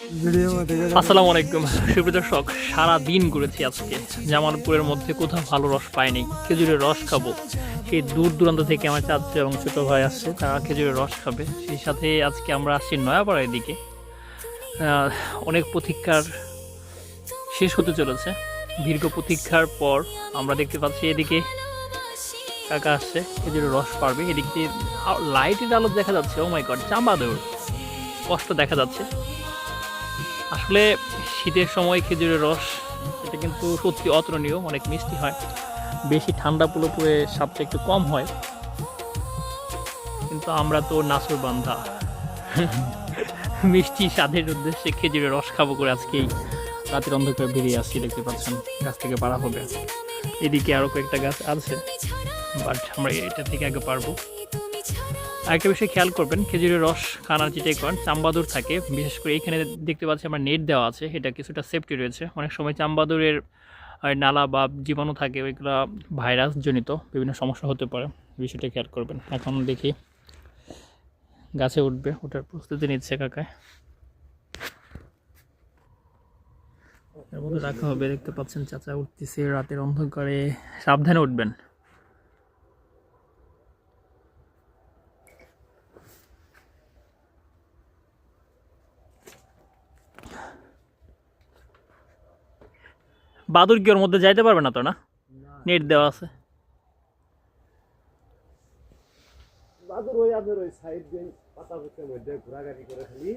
আসসালামু আলাইকুম সুপ্রিয় দর্শক, সারাদিন ঘুরেছি আজকে। জামালপুরের মধ্যে কোথাও ভালো রস পাইনি। খেজুরের রস খাবো, সেই দূর দূরান্ত থেকে আমার চাচা এবং ছোটো ভাই আসছে, তারা খেজুরের রস খাবে। সেই সাথে আজকে আমরা আসছি নয়াপাড়ার দিকে। অনেক প্রতীক্ষার শেষ হতে চলেছে। দীর্ঘ প্রতীক্ষার পর আমরা দেখতে পাচ্ছি এদিকে কাকা আসছে, খেজুরের রস পারবে। এদিক দিয়ে লাইটের আলো দেখা যাচ্ছে। ও মাই গড, চাম্বাদৌড় স্পষ্ট দেখা যাচ্ছে। আসলে শীতের সময় খেজুরের রস এটা কিন্তু সত্যি অতুলনীয়, অনেক মিষ্টি হয়। বেশি ঠান্ডা পুরোপুরে স্বাদটা একটু কম হয়, কিন্তু আমরা তো নাসুর বান্ধা মিষ্টি স্বাদের উদ্দেশ্যে খেজুরের রস খাবো করে আজকেই রাতের অন্ধকারে বেরিয়ে আসছি। দেখতে পাচ্ছেন গাছ থেকে পাড়া হবে। এদিকে আরও কয়েকটা গাছ আছে, বাট আমরা এটা থেকে আগে পারবো। আরেকটা বিষয় খেয়াল করবেন, খেজুরের রস খানার যেটাই করেন চাম্বাদুর থাকে। বিশেষ করে এইখানে দেখতে পাচ্ছি আমরা নেট দেওয়া আছে, এটা কিছুটা সেফটি রয়েছে। অনেক সময় চাম্বাদুরের নালা বা জীবাণু থাকে, ওইগুলো ভাইরাস জনিত বিভিন্ন সমস্যা হতে পারে, বিষয়টা খেয়াল করবেন। এখন দেখি গাছে উঠবে, ওঠার প্রস্তুতি নিচ্ছে কাকায়। এর মধ্যে রাখা হবে। দেখতে পাচ্ছেন চাচা উঠতেছে রাতের অন্ধকারে। সাবধানে উঠবেন। বাদুর কি ওর মধ্যে যাইতে পারবে না তো? না, নেট দেওয়া আছে। বাদুর ওই আপনার ওই সাইড দিয়ে পাতা পুঁতের মধ্যে ঘোরাঘুরি করে খালি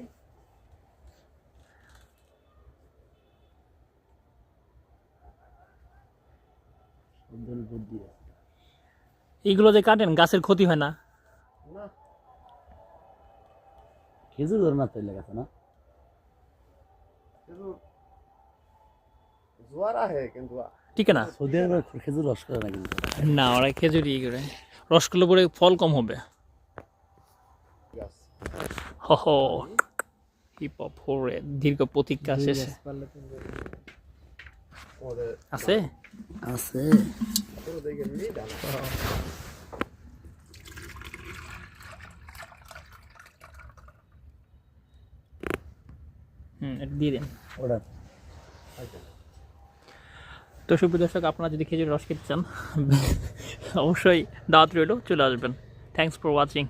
এইগুলো যে কাটেন গাছের ক্ষতি হয় না? না খেজুর ধরে না তৈরি গেছে না, জোয়ার আহে কিন্তু ঠিক না। সৌদি আরবে খেজুর রস করে না কিন্তু। না, ওরা খেজুর ইয়ে করে রস করলে পরে ফল কম হবে। হ হিপ হপ হরে দীর্ঘ প্রতীক্ষা শেষে আছে আছে এটা দিয়ে দেন ওটা। তো সুপ্রিয় দর্শক, আপনারা যদি খেজুর রস খেতে চান অবশ্যই দাওয়াত রইল, চলে আসবেন। Thanks for watching.